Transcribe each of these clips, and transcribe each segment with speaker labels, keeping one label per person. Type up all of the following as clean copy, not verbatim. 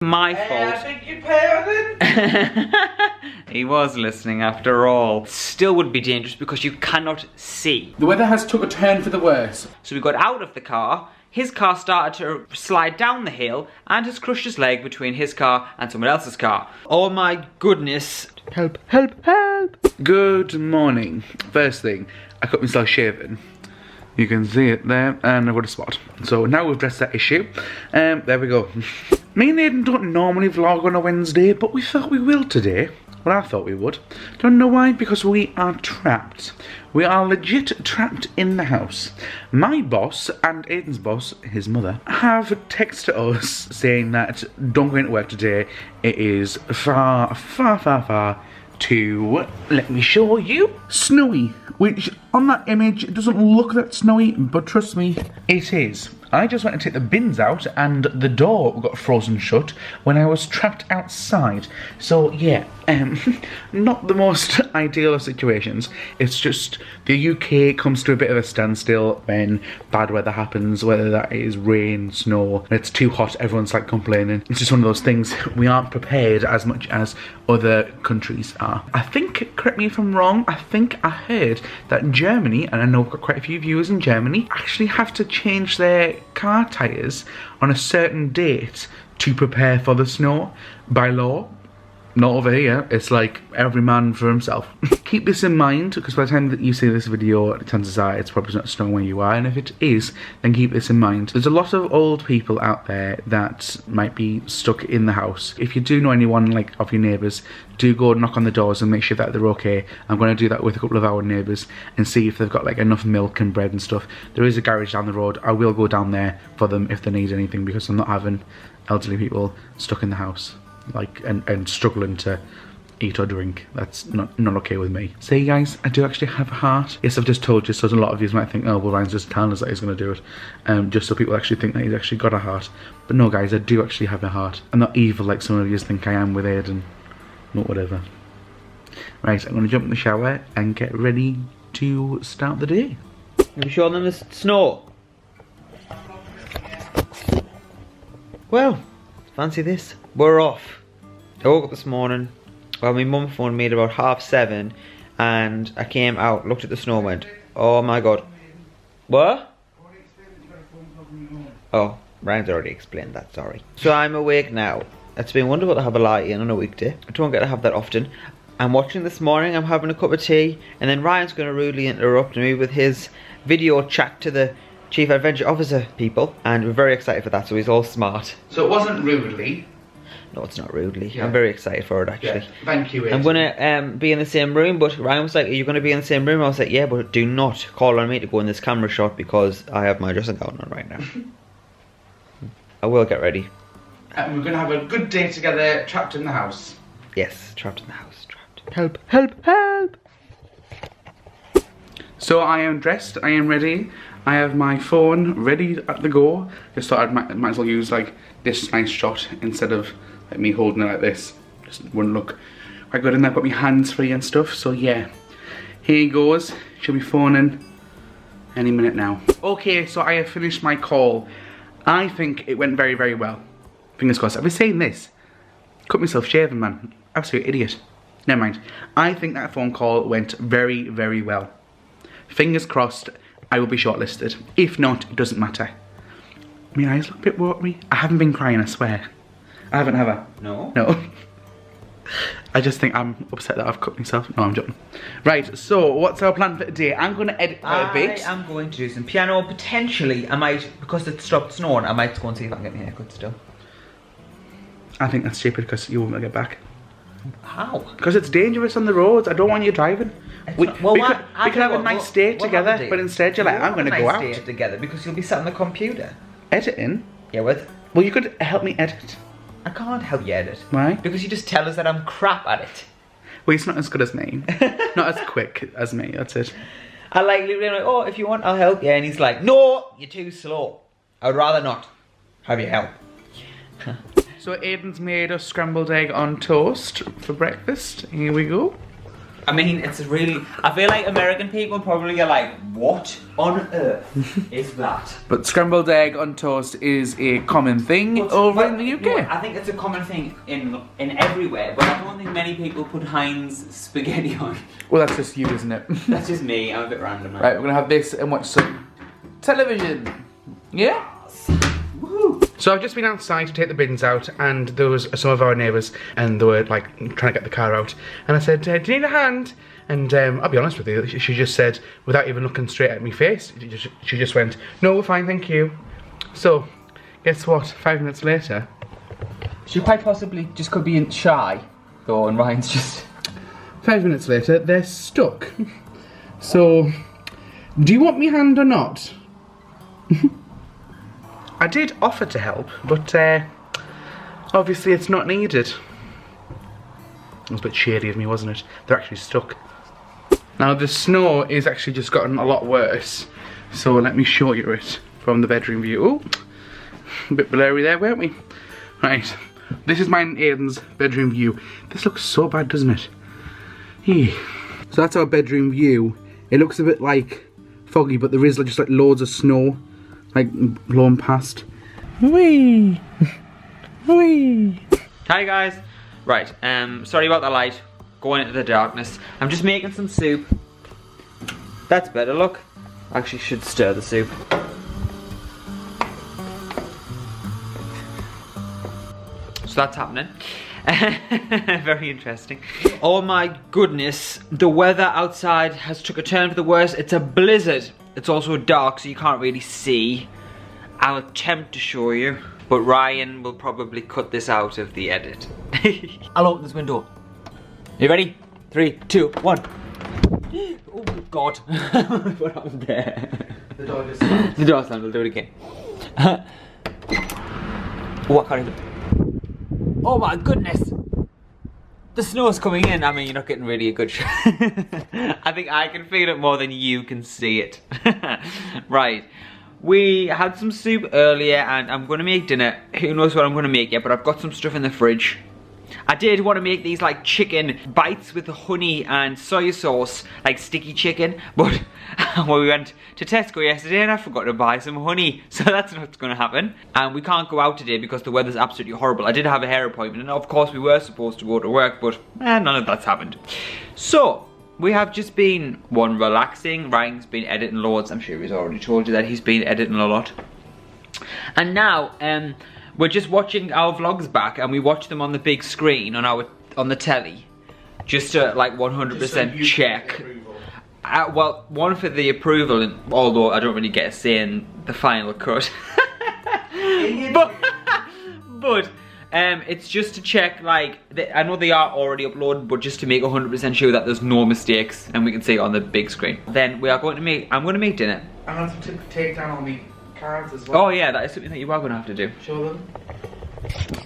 Speaker 1: my fault.
Speaker 2: I beg your pardon?
Speaker 1: He was listening after all. Still would be dangerous because you cannot see.
Speaker 2: The weather has took a turn for the worse.
Speaker 1: So we got out of the car. His car started to slide down the hill and has crushed his leg between his car and someone else's car. Oh my goodness.
Speaker 2: Help, help, help. Good morning. First thing, I cut myself shaving. You can see it there, and I've got a spot. So now we've addressed that issue. There we go. Me and Aiden don't normally vlog on a Wednesday, but we thought we will today. Well, I thought we would. Don't know why, because we are trapped. We are legit trapped in the house. My boss and Aiden's boss, his mother, have texted us saying that don't go into work today. It is far, far, far, far too, let me show you, snowy. Which, on that image, it doesn't look that snowy, but trust me, it is. I just went to take the bins out and the door got frozen shut when I was trapped outside. So yeah, not the most ideal of situations. It's just the UK comes to a bit of a standstill when bad weather happens, whether that is rain, snow, and it's too hot, everyone's like complaining. It's just one of those things, we aren't prepared as much as other countries are. I think, correct me if I'm wrong, I think I heard that Germany, and I know we've got quite a few viewers in Germany, actually have to change their car tyres on a certain date to prepare for the snow by law. Not over here, it's like every man for himself. Keep this in mind, because by the time that you see this video, chances are it's probably not snowing where you are, and if it is, then keep this in mind. There's a lot of old people out there that might be stuck in the house. If you do know anyone, like, of your neighbours, do go knock on the doors and make sure that they're okay. I'm going to do that with a couple of our neighbours and see if they've got, like, enough milk and bread and stuff. There is a garage down the road. I will go down there for them if they need anything, because I'm not having elderly people stuck in the house. Like, and struggling to eat or drink. That's not okay with me. So guys, I do actually have a heart. Yes, I've just told you, so a lot of you might think, oh well, Ryan's just telling us that he's going to do it, just so people actually think that he's actually got a heart. But no guys, I do actually have a heart. I'm not evil like some of you think I am with Aiden. Not whatever. Right, I'm going to jump in the shower and get ready to start the day.
Speaker 1: Have you shown them the snow? Well, fancy this. We're off. I woke up this morning, well, my mum phoned me at about 7:30, and I came out, looked at the snow and went, oh my god. What? Oh, Ryan's already explained that, sorry. So I'm awake now. It's been wonderful to have a lie in on a weekday. I don't get to have that often. I'm watching this morning, I'm having a cup of tea, and then Ryan's going to rudely interrupt me with his video chat to the Chief Adventure Officer people, and we're very excited for that, so he's all smart.
Speaker 2: So it wasn't rudely.
Speaker 1: No, it's not rudely. Yeah. I'm very excited for it, actually.
Speaker 2: Yeah. Thank you, Aiden.
Speaker 1: I'm gonna be in the same room, but Ryan was like, are you gonna be in the same room? I was like, yeah, but do not call on me to go in this camera shot because I have my dressing gown on right now. I will get ready.
Speaker 2: And we're gonna have a good day together, trapped in the house.
Speaker 1: Yes, trapped in the house, trapped.
Speaker 2: Help, help, help! So I am dressed, I am ready. I have my phone ready at the go. Just thought I might as well use like this nice shot instead of like me holding it like this. Just wouldn't look quite good in there, but my hands free and stuff. So yeah, here he goes. She'll be phoning any minute now. Okay, so I have finished my call. I think it went very, very well. Fingers crossed. I've been saying this. Cut myself shaving, man. Absolute idiot. Never mind. I think that phone call went very, very well. Fingers crossed. I will be shortlisted. If not, it doesn't matter. My eyes look a bit watery. I haven't been crying, I swear. I haven't, have I?
Speaker 1: No.
Speaker 2: No. I just think I'm upset that I've cut myself. No, I'm joking. Right, so what's our plan for today? I'm going to edit quite a bit.
Speaker 1: I am going to do some piano. Potentially, I might, because it stopped snowing, I might go and see if I can get my haircut still.
Speaker 2: I think that's stupid because you won't get back.
Speaker 1: How?
Speaker 2: Because it's dangerous on the roads. I don't want you driving. We could have a nice day together, but instead you're like, I'm going to go out.
Speaker 1: Day together because you'll be sat on the computer.
Speaker 2: Editing?
Speaker 1: Yeah, what?
Speaker 2: Well, you could help me edit.
Speaker 1: I can't help you edit.
Speaker 2: Why?
Speaker 1: Because you just tell us that I'm crap at it.
Speaker 2: Well, it's not as good as me. Not as quick as me, that's it.
Speaker 1: I like literally like, oh, if you want, I'll help you. And he's like, no, you're too slow. I would rather not have your help.
Speaker 2: So Aiden's made us scrambled egg on toast for breakfast. Here we go.
Speaker 3: I mean, it's really, I feel like American people probably are like, what on earth is that?
Speaker 2: But scrambled egg on toast is a common thing over in the UK.
Speaker 3: No, I think it's a common thing in everywhere, but I don't think many people put Heinz spaghetti on.
Speaker 2: Well, that's just you, isn't it?
Speaker 3: That's just me, I'm a bit random.
Speaker 2: Right, we're gonna have this and watch some television. Yeah?
Speaker 3: Woohoo!
Speaker 2: So I've just been outside to take the bins out, and there was some of our neighbours, and they were like trying to get the car out. And I said, do you need a hand? And I'll be honest with you, she just said, without even looking straight at my face, she just went, no, we're fine, thank you. So, guess what? 5 minutes later.
Speaker 3: She quite possibly just could be shy, though, and Ryan's just...
Speaker 2: 5 minutes later, they're stuck. So, do you want me hand or not? I did offer to help, but obviously it's not needed. It was a bit shady of me, wasn't it? They're actually stuck. Now the snow is actually just gotten a lot worse, so let me show you it from the bedroom view. Ooh, a bit blurry there, weren't we? Right, this is mine and Aiden's bedroom view. This looks so bad, doesn't it? Yeah. So that's our bedroom view. It looks a bit like foggy, but there is just like loads of snow, like blowing past. Whee! Whee!
Speaker 3: Hi guys. Right, sorry about the light. Going into the darkness. I'm just making some soup. That's better, look. I actually should stir the soup. So that's happening. Very interesting. Oh my goodness, the weather outside has took a turn for the worse. It's a blizzard. It's also dark, so you can't really see. I'll attempt to show you, but Ryan will probably cut this out of the edit. I'll open this window. You ready? 3, 2, 1. Oh God! What happened there?
Speaker 2: The door just slammed.
Speaker 3: The door slammed. We'll do it again. Oh, I can't even. Oh my goodness! The snow's coming in. I mean, you're not getting really a good shot. I think I can feel it more than you can see it. Right. We had some soup earlier and I'm going to make dinner. Who knows what I'm going to make yet, but I've got some stuff in the fridge. I did want to make these like chicken bites with the honey and soy sauce, like sticky chicken, but well, we went to Tesco yesterday and I forgot to buy some honey, so that's not what's going to happen. And we can't go out today because the weather's absolutely horrible. I did have a hair appointment and of course we were supposed to go to work, but none of that's happened. So, we have just been, one, relaxing. Ryan's been editing loads. I'm sure he's already told you that he's been editing a lot. And now, we're just watching our vlogs back and we watch them on the big screen on the telly. Just to like 100% check. Well, one for the approval, and, although I don't really get a say in the final cut. but it's just to check, like, I know they are already uploaded, but just to make 100% sure that there's no mistakes and we can see it on the big screen. Then we are going to make, I'm going to make dinner.
Speaker 2: And I'll have to take down all the cards as well.
Speaker 3: Oh yeah, that is something that you are going to have to do.
Speaker 2: Show them.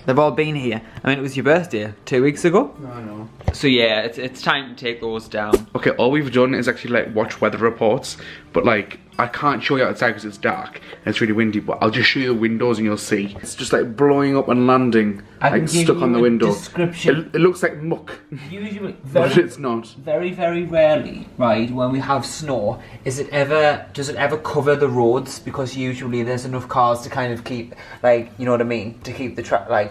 Speaker 3: They've all been here. I mean, it was your birthday 2 weeks ago.
Speaker 2: No, I know.
Speaker 3: So yeah, it's time to take those down.
Speaker 2: Okay, all we've done is actually like watch weather reports, but like I can't show you outside because it's dark and it's really windy, but I'll just show you the windows and you'll see. It's just like blowing up and landing, like stuck on the window.
Speaker 3: Description.
Speaker 2: It looks like muck.
Speaker 3: Usually,
Speaker 2: but it's not.
Speaker 3: Very, very rarely, right, when we have snow, does it ever cover the roads? Because usually there's enough cars to kind of keep, like, you know what I mean, to keep the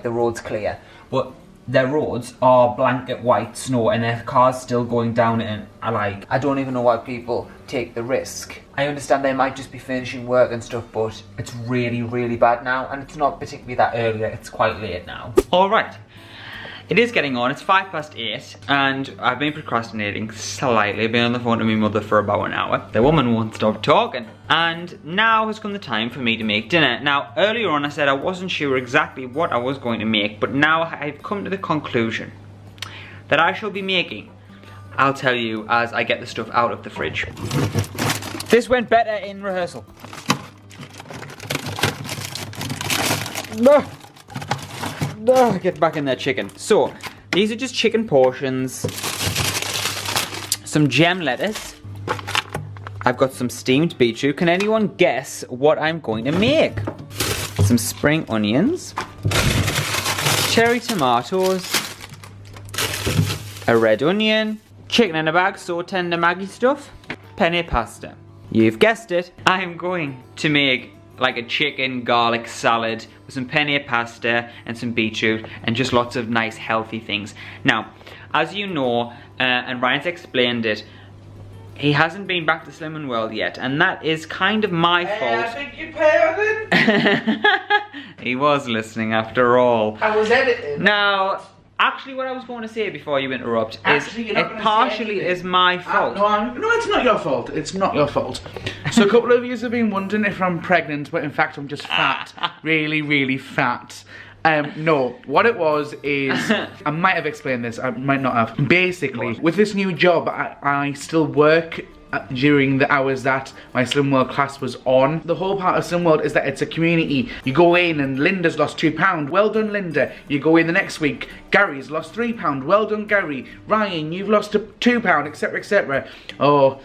Speaker 3: roads clear. But their roads are blanket white snow and their cars still going down it, and I don't even know why people take the risk. I understand they might just be finishing work and stuff, but it's really, really bad now, and it's not particularly that early, it's quite late now. Alright, it is getting on, it's 8:05, and I've been procrastinating slightly. I've been on the phone to my mother for about an hour. The woman won't stop talking. And now has come the time for me to make dinner. Now, earlier on I said I wasn't sure exactly what I was going to make, but now I've come to the conclusion that I shall be making. I'll tell you as I get the stuff out of the fridge. This went better in rehearsal. Get back in there, chicken. So, these are just chicken portions. Some gem lettuce. I've got some steamed beetroot. Can anyone guess what I'm going to make? Some spring onions. Cherry tomatoes. A red onion. chicken in a bag, so tender Maggi stuff, penne pasta. You've guessed it, I'm going to make like a chicken garlic salad with some penne pasta and some beetroot and just lots of nice healthy things. Now, as you know, and Ryan's explained it, he hasn't been back to Slimming World yet, and that is kind of my fault.
Speaker 2: I beg your pardon?
Speaker 3: He was listening after all.
Speaker 2: I was editing.
Speaker 3: Now, actually what I was going to say before you interrupt is
Speaker 2: You're not
Speaker 3: it
Speaker 2: gonna
Speaker 3: partially
Speaker 2: say anything.
Speaker 3: is my fault.
Speaker 2: No, it's not your fault. It's not your fault. So a couple of you have been wondering if I'm pregnant, but in fact I'm just fat. Really, really fat. No, what it was is, I might have explained this, I might not have. Basically, with this new job, I still work during the hours that my Slim World class was on. The whole part of Slim World is that it's a community. You go in and Linda's lost £2. Well done, Linda. You go in the next week, Gary's lost £3. Well done, Gary. Ryan, you've lost £2, etc, etc. Oh,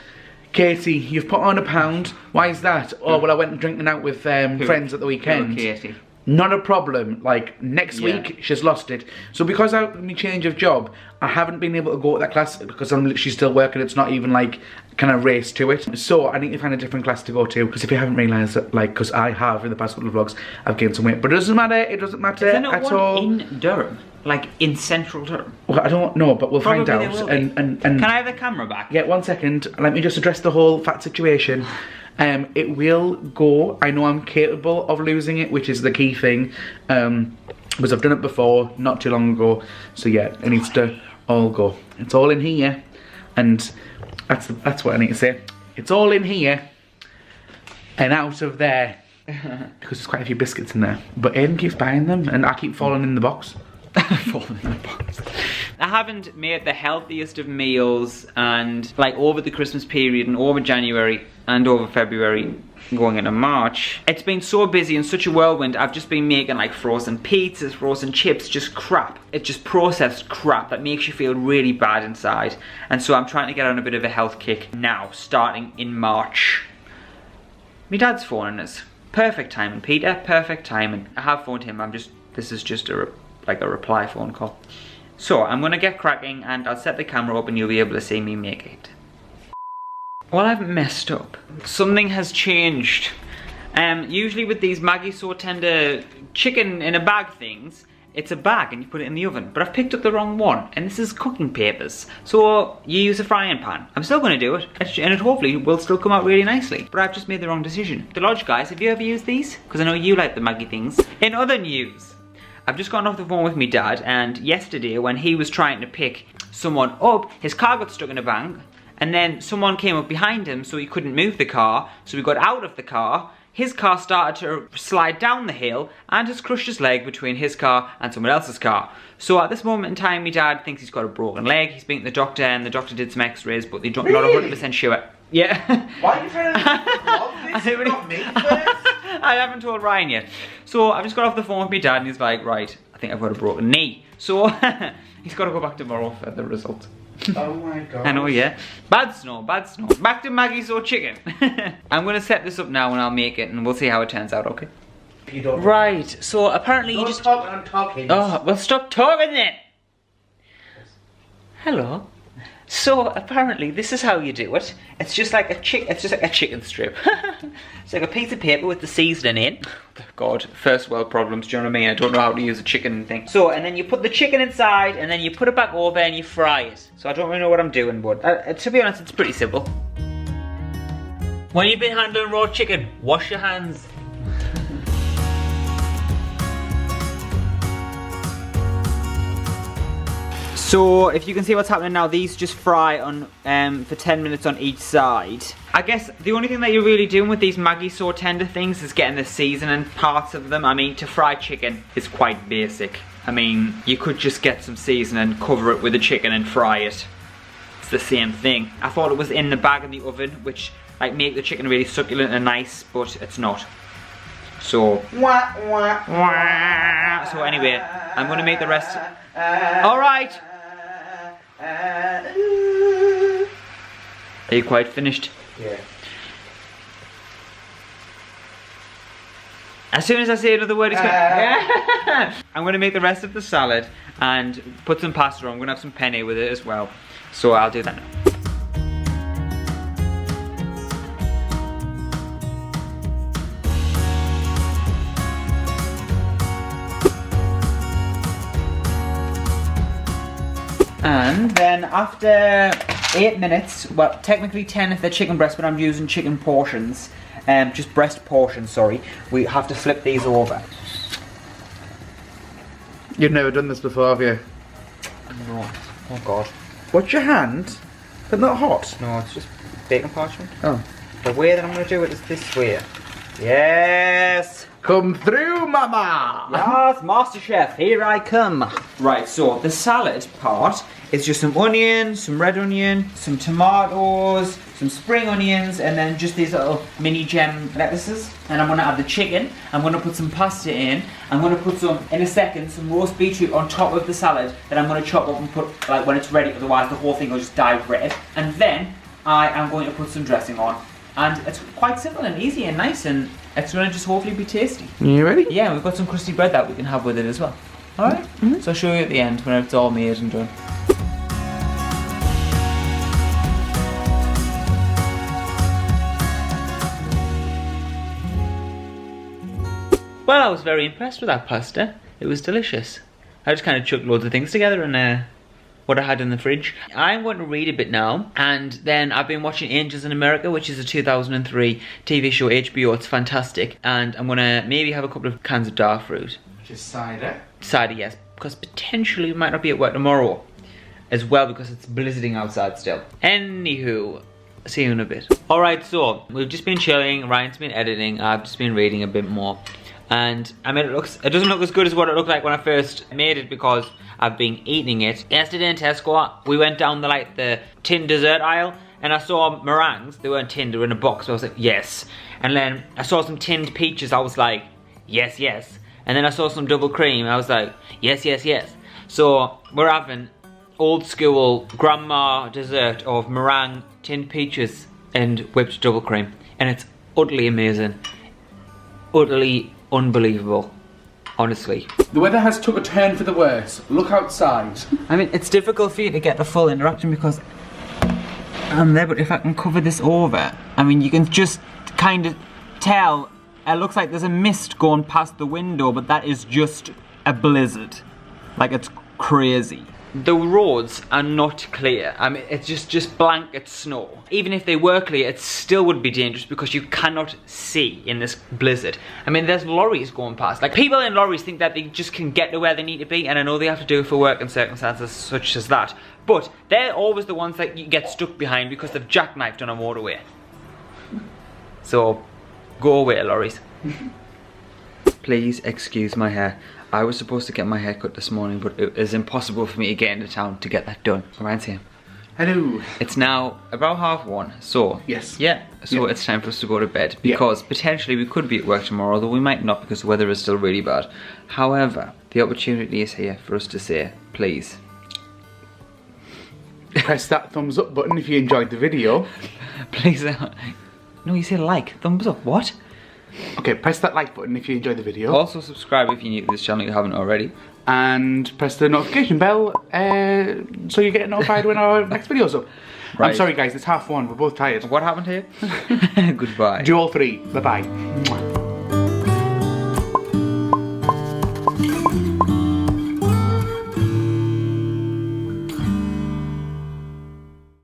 Speaker 2: Katie, you've put on £1. Why is that? Oh, well, I went drinking out with friends at the weekend.
Speaker 3: Katie.
Speaker 2: Not a problem. Like, next week, she's lost it. So because of my change of job, I haven't been able to go to that class because I'm literally still working. It's not even like kind of race to it. So I need to find a different class to go to. Because if you haven't realised that, like, because I have in the past couple of vlogs, I've gained some weight. But it doesn't matter. It doesn't matter at all.
Speaker 3: In Durham, like in central Durham.
Speaker 2: Well, I don't know, but we'll find out. And
Speaker 3: can I have the camera back?
Speaker 2: Yeah, 1 second. Let me just address the whole fat situation. It will go. I know I'm capable of losing it, which is the key thing. Because I've done it before, not too long ago. So yeah, it needs to all go. It's all in here, and that's what I need to say. It's all in here and out of there. Because there's quite a few biscuits in there. But Aiden keeps buying them, and I keep falling in the box.
Speaker 3: Falling in the box. I haven't made the healthiest of meals, and like over the Christmas period and over January and over February going into March, it's been so busy and such a whirlwind. I've just been making like frozen pizzas, frozen chips, just crap. It's just processed crap that makes you feel really bad inside. And so I'm trying to get on a bit of a health kick now, starting in March. My dad's phoning us. Perfect timing, Peter, perfect timing. I have phoned him, this is just a reply phone call. So I'm gonna get cracking and I'll set the camera up and you'll be able to see me make it. Well, I've messed up. Something has changed. Usually with these Maggi So Tender chicken in a bag things, it's a bag and you put it in the oven. But I've picked up the wrong one, and this is cooking papers. So you use a frying pan. I'm still gonna do it, and it hopefully will still come out really nicely. But I've just made the wrong decision. Delodge guys, have you ever used these? Because I know you like the Maggi things. In other news, I've just gotten off the phone with me dad, and yesterday when he was trying to pick someone up, his car got stuck in a bank, and then someone came up behind him so he couldn't move the car, so he got out of the car. His car started to slide down the hill and has crushed his leg between his car and someone else's car. So at this moment in time, my dad thinks he's got a broken leg. He's been to the doctor, and the doctor did some x-rays, but they're not 100% sure. Yeah.
Speaker 2: Why are you trying to vlog this? Not me first?
Speaker 3: I haven't told Ryan yet. So I've just got off the phone with my dad and he's like, right, I think I've got a broken knee. So he's got to go back tomorrow for the result.
Speaker 2: Oh my god.
Speaker 3: I know, yeah. Bad snow, bad snow. Back to Maggi So Chicken. I'm going to set this up now and I'll make it and we'll see how it turns out, okay?
Speaker 2: You don't
Speaker 3: Right, so apparently you just...
Speaker 2: talk when I'm talking.
Speaker 3: Oh, well stop talking then! Hello. So apparently this is how you do it. It's just like a chicken strip. It's like a piece of paper with the seasoning in. God, first world problems, do you know what I mean? I don't know how to use a chicken thing. So, and then you put the chicken inside and then you put it back over and you fry it. So I don't really know what I'm doing, but to be honest, it's pretty simple. When you've been handling raw chicken, wash your hands. So if you can see what's happening now, these just fry on for 10 minutes on each side. I guess the only thing that you're really doing with these Maggi So Tender things is getting the seasoning parts of them. I mean, to fry chicken is quite basic. I mean, you could just get some seasoning, cover it with the chicken and fry it. It's the same thing. I thought it was in the bag in the oven, which like make the chicken really succulent and nice, but it's not. So, so anyway, I'm gonna make the rest. All right. Are you quite finished?
Speaker 2: Yeah.
Speaker 3: As soon as I say another word, it's going I'm going to make the rest of the salad and put some pasta on. I'm going to have some penne with it as well. So I'll do that now. And then after 8 minutes, well technically 10 if they're chicken breasts, but I'm using chicken portions, just breast portions, sorry, we have to flip these over.
Speaker 2: You've never done this before, have you?
Speaker 3: No. Oh god.
Speaker 2: What's your hand? They're not hot.
Speaker 3: No, it's just bacon parchment.
Speaker 2: Oh.
Speaker 3: The way that I'm going to do it is this way. Yes!
Speaker 2: Come through, mama!
Speaker 3: Yes, Master Chef, here I come. Right, so the salad part is just some onion, some red onion, some tomatoes, some spring onions, and then just these little mini gem lettuces. And I'm gonna add the chicken. I'm gonna put some pasta in. I'm gonna put some, in a second, some roast beetroot on top of the salad that I'm gonna chop up and put, like, when it's ready, otherwise the whole thing will just dye red. And then I am going to put some dressing on. And it's quite simple and easy and nice, and it's gonna just hopefully be tasty.
Speaker 2: You ready?
Speaker 3: Yeah, we've got some crusty bread that we can have with it as well. Alright?
Speaker 2: Mm-hmm.
Speaker 3: So I'll show you at the end when it's all made and done. Well, I was very impressed with that pasta. It was delicious. I just kind of chucked loads of things together and what I had in the fridge. I'm going to read a bit now, and then I've been watching Angels in America, which is a 2003 TV show, HBO. It's fantastic, and I'm gonna maybe have a couple of cans of dark fruit.
Speaker 2: Which is cider.
Speaker 3: Cider, yes, because potentially we might not be at work tomorrow, as well because it's blizzarding outside still. Anywho, see you in a bit. All right, so we've just been chilling. Ryan's been editing. I've just been reading a bit more. And I mean, it doesn't look as good as what it looked like when I first made it because I've been eating it. Yesterday in Tesco, we went down the tin dessert aisle and I saw meringues. They weren't tinned, they were in a box, so I was like, yes. And then I saw some tinned peaches, I was like, yes, yes. And then I saw some double cream, I was like, yes, yes, yes. So we're having old school grandma dessert of meringue, tinned peaches and whipped double cream. And it's utterly amazing. Utterly unbelievable, honestly.
Speaker 2: The weather has took a turn for the worse. Look outside.
Speaker 3: I mean, it's difficult for you to get the full interaction because I'm there, but if I can cover this over, I mean, you can just kind of tell. It looks like there's a mist going past the window, but that is just a blizzard. Like, it's crazy. The roads are not clear. I mean, it's just blanket snow. Even if they were clear, it still would be dangerous because you cannot see in this blizzard. I mean, there's lorries going past. Like, people in lorries think that they just can get to where they need to be, and I know they have to do it for work and circumstances such as that. But they're always the ones that you get stuck behind because they've jackknifed on a motorway. So, go away, lorries. Please excuse my hair. I was supposed to get my hair cut this morning, but it is impossible for me to get into town to get that done. Ryan's here.
Speaker 2: Hello.
Speaker 3: It's now about 1:30, so...
Speaker 2: Yes.
Speaker 3: Yeah, so
Speaker 2: Yeah.
Speaker 3: it's time for us to go to bed, because potentially we could be at work tomorrow, although we might not because the weather is still really bad. However, the opportunity is here for us to say, please.
Speaker 2: Press that thumbs up button if you enjoyed the video.
Speaker 3: Please, no, you say like, thumbs up, what?
Speaker 2: Okay, press that like button if you enjoyed the video.
Speaker 3: Also subscribe if you're new to this channel, you haven't already.
Speaker 2: And press the notification bell so you get notified when our next video's up.
Speaker 3: Right.
Speaker 2: I'm sorry guys, it's 1:30, we're both tired.
Speaker 3: What happened here? Goodbye.
Speaker 2: Do all three, bye bye.